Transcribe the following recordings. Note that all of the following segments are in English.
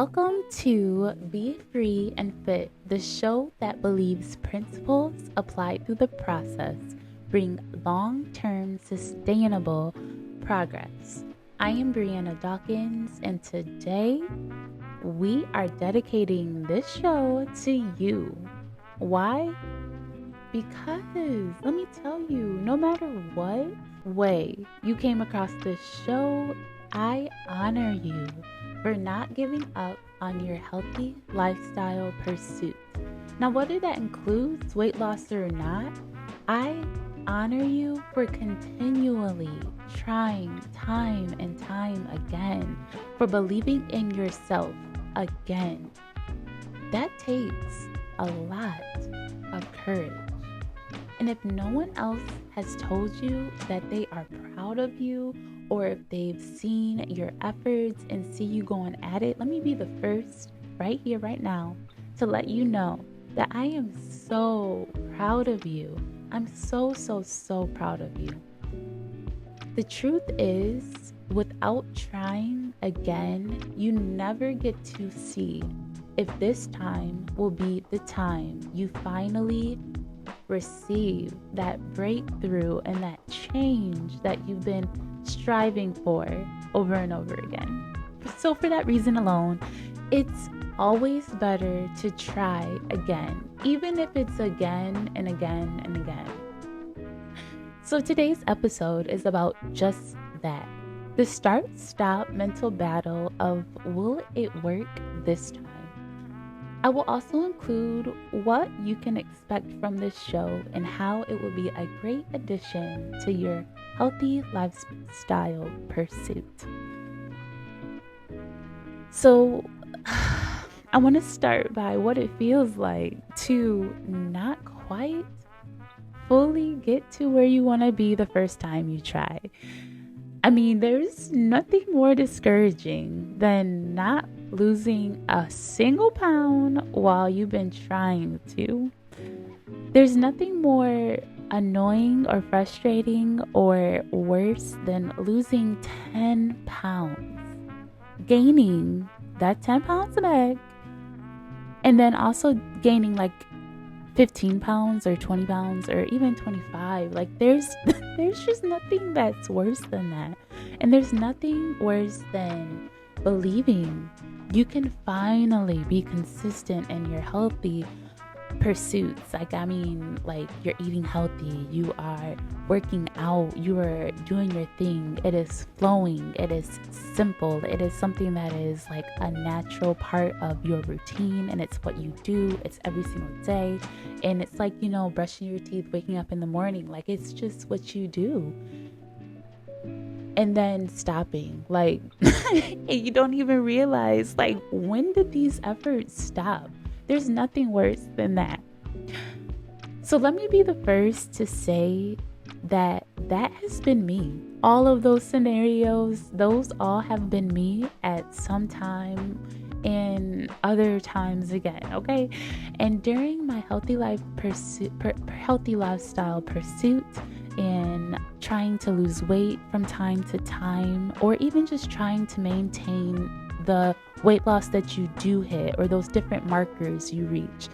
Welcome to Be Free and Fit, the show that believes principles applied through the process bring long term sustainable progress. I am Brianna Dawkins, and today we are dedicating this show to you. Why? Because let me tell you, no matter what way you came across this show, I honor you for not giving up on your healthy lifestyle pursuit. Now, whether that includes weight loss or not, I honor you for continually trying time and time again, for believing in yourself again. That takes a lot of courage. And if no one else has told you that they are proud of you, or if they've seen your efforts and see you going at it, let me be the first right here, right now, to let you know that I am so proud of you. I'm so proud of you. The truth is, without trying again, you never get to see if this time will be the time you finally receive that breakthrough and that change that you've been striving for over and over again. So for that reason alone, it's always better to try again, even if it's again and again and again. So today's episode is about just that. The start-stop mental battle of will it work this time? I will also include what you can expect from this show and how it will be a great addition to your healthy lifestyle pursuit. So, I want to start by what it feels like to not quite fully get to where you want to be the first time you try. I mean, there's nothing more discouraging than not losing a single pound while you've been trying to. There's nothing more annoying or frustrating or worse than losing 10 pounds, gaining that 10 pounds back, and then also gaining like 15 pounds or 20 pounds or even 25. Like there's just nothing that's worse than that. And there's nothing worse than believing you can finally be consistent in your healthy pursuits. Like you're eating healthy, you are working out, you are doing your thing. It is flowing, it is simple, it is something that is like a natural part of your routine, and it's what you do, it's every single day. And it's like, brushing your teeth, waking up in the morning, like it's just what you do. And then stopping, like you don't even realize, like, when did these efforts stop? There's nothing worse than that. So let me be the first to say that has been me. All of those scenarios, those all have been me at some time and other times again, okay? And during my healthy lifestyle pursuit and trying to lose weight from time to time, or even just trying to maintain the weight loss that you do hit, or those different markers you reach.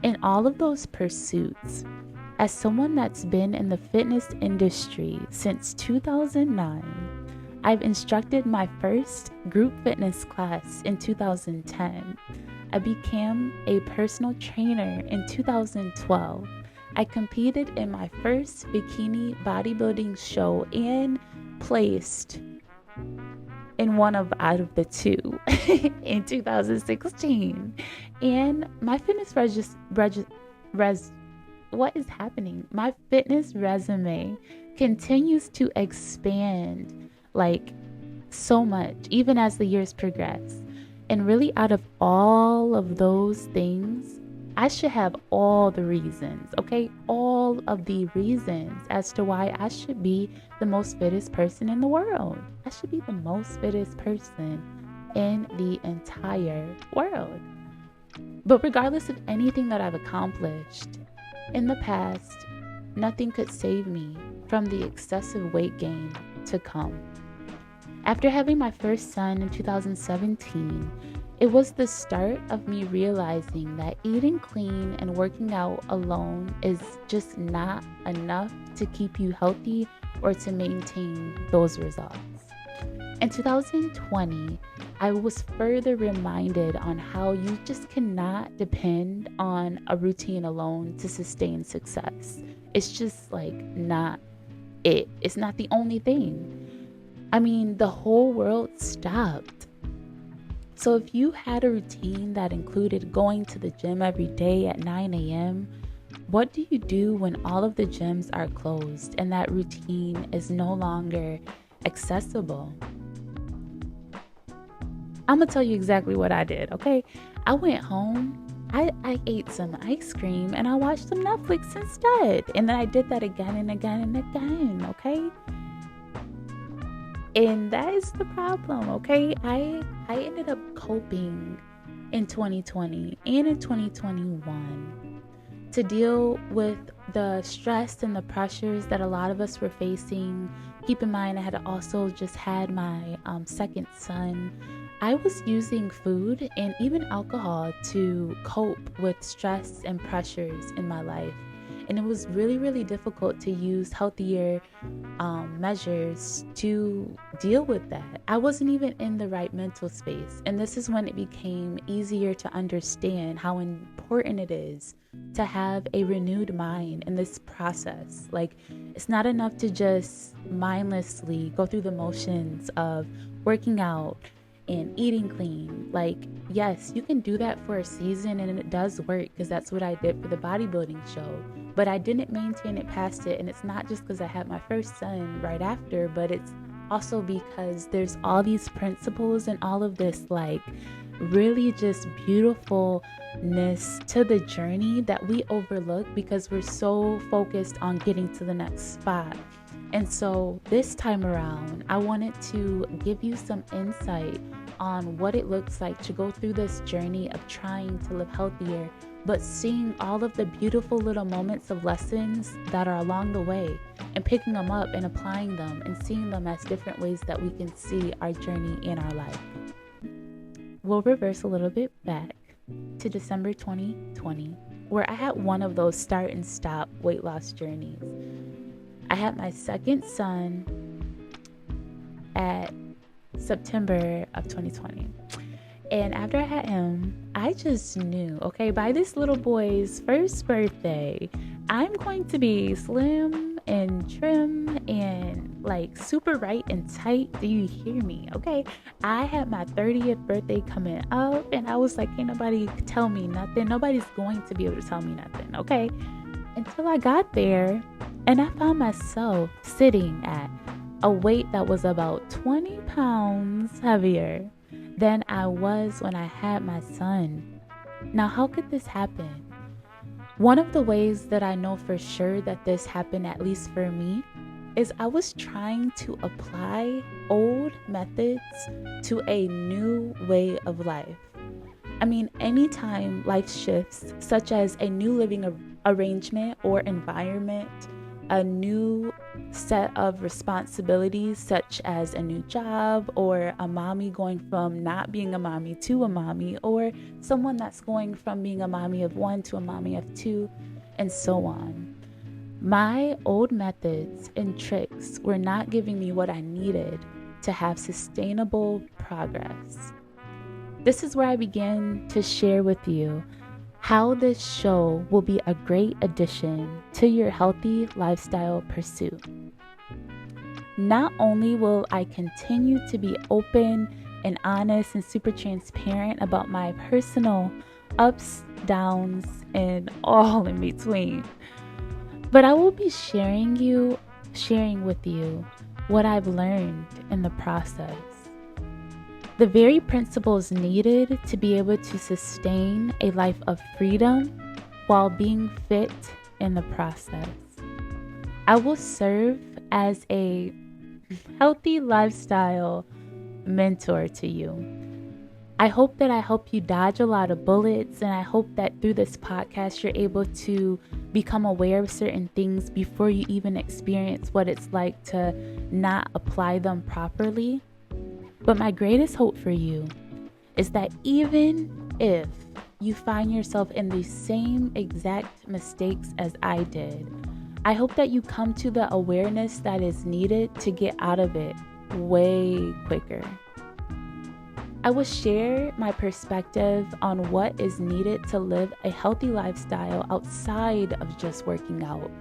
In all of those pursuits, as someone that's been in the fitness industry since 2009, I've instructed my first group fitness class in 2010. I became a personal trainer in 2012. I competed in my first bikini bodybuilding show and placed in one out of the two in 2016. And my fitness what is happening? My fitness resume continues to expand like so much, even as the years progress. And really, out of all of those things, I should have all the reasons, okay? All of the reasons as to why I should be the most fittest person in the world. I should be the most fittest person in the entire world. But regardless of anything that I've accomplished in the past, nothing could save me from the excessive weight gain to come. After having my first son in 2017 It was the start of me realizing that eating clean and working out alone is just not enough to keep you healthy or to maintain those results. In 2020, I was further reminded on how you just cannot depend on a routine alone to sustain success. It's just like not it. It's not the only thing. I mean, the whole world stopped. So if you had a routine that included going to the gym every day at 9 a.m., what do you do when all of the gyms are closed and that routine is no longer accessible? I'm gonna tell you exactly what I did, okay? I went home, I ate some ice cream, and I watched some Netflix instead. And then I did that again and again and again, okay? And that is the problem, okay? I ended up coping in 2020 and in 2021 to deal with the stress and the pressures that a lot of us were facing. Keep in mind, I had also just had my second son. I was using food and even alcohol to cope with stress and pressures in my life. And it was really, really difficult to use healthier measures to deal with that. I wasn't even in the right mental space. And this is when it became easier to understand how important it is to have a renewed mind in this process. Like, it's not enough to just mindlessly go through the motions of working out and eating clean. Like, yes, you can do that for a season and it does work, because that's what I did for the bodybuilding show. But I didn't maintain it past it. And it's not just because I had my first son right after, but it's also because there's all these principles and all of this, like, really just beautifulness to the journey that we overlook because we're so focused on getting to the next spot. And so this time around, I wanted to give you some insight on what it looks like to go through this journey of trying to live healthier, but seeing all of the beautiful little moments of lessons that are along the way and picking them up and applying them and seeing them as different ways that we can see our journey in our life. We'll reverse a little bit back to December 2020, where I had one of those start and stop weight loss journeys. I had my second son at September of 2020. And after I had him, I just knew, okay, by this little boy's first birthday, I'm going to be slim and trim and like super right and tight. Do you hear me? Okay. I had my 30th birthday coming up and I was like, ain't nobody tell me nothing. Nobody's going to be able to tell me nothing. Okay. Until I got there and I found myself sitting at a weight that was about 20 pounds heavier than I was when I had my son. Now, how could this happen? One of the ways that I know for sure that this happened, at least for me, is I was trying to apply old methods to a new way of life. I mean, anytime life shifts, such as a new living arrangement or environment, a new set of responsibilities, such as a new job, or a mommy going from not being a mommy to a mommy, or someone that's going from being a mommy of one to a mommy of two, and so on. My old methods and tricks were not giving me what I needed to have sustainable progress. This is where I began to share with you how this show will be a great addition to your healthy lifestyle pursuit. Not only will I continue to be open and honest and super transparent about my personal ups, downs, and all in between, but I will be sharing with you what I've learned in the process. The very principles needed to be able to sustain a life of freedom while being fit in the process. I will serve as a healthy lifestyle mentor to you. I hope that I help you dodge a lot of bullets, and I hope that through this podcast you're able to become aware of certain things before you even experience what it's like to not apply them properly. But my greatest hope for you is that even if you find yourself in the same exact mistakes as I did, I hope that you come to the awareness that is needed to get out of it way quicker. I will share my perspective on what is needed to live a healthy lifestyle outside of just working out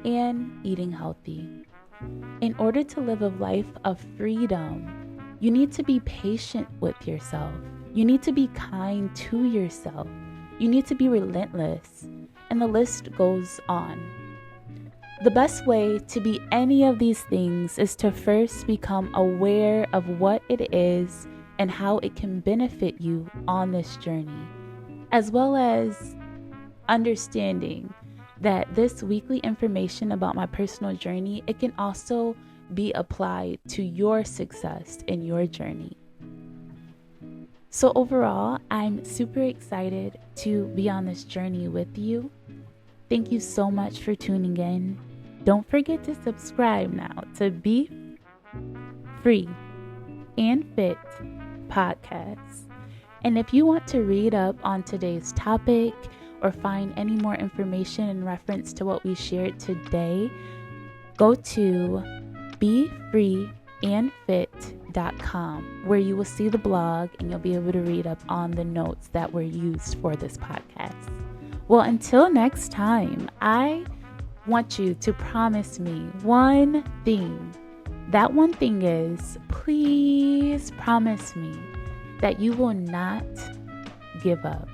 and eating healthy. In order to live a life of freedom, you need to be patient with yourself. You need to be kind to yourself. You need to be relentless. And the list goes on. The best way to be any of these things is to first become aware of what it is and how it can benefit you on this journey, as well as understanding that this weekly information about my personal journey, it can also be applied to your success in your journey. So overall, I'm super excited to be on this journey with you. Thank you so much for tuning in. Don't forget to subscribe now to Be Free and Fit podcast. And if you want to read up on today's topic or find any more information in reference to what we shared today, go to BeFreeAndFit.com, where you will see the blog and you'll be able to read up on the notes that were used for this podcast. Well, until next time, I want you to promise me one thing. That one thing is, please promise me that you will not give up.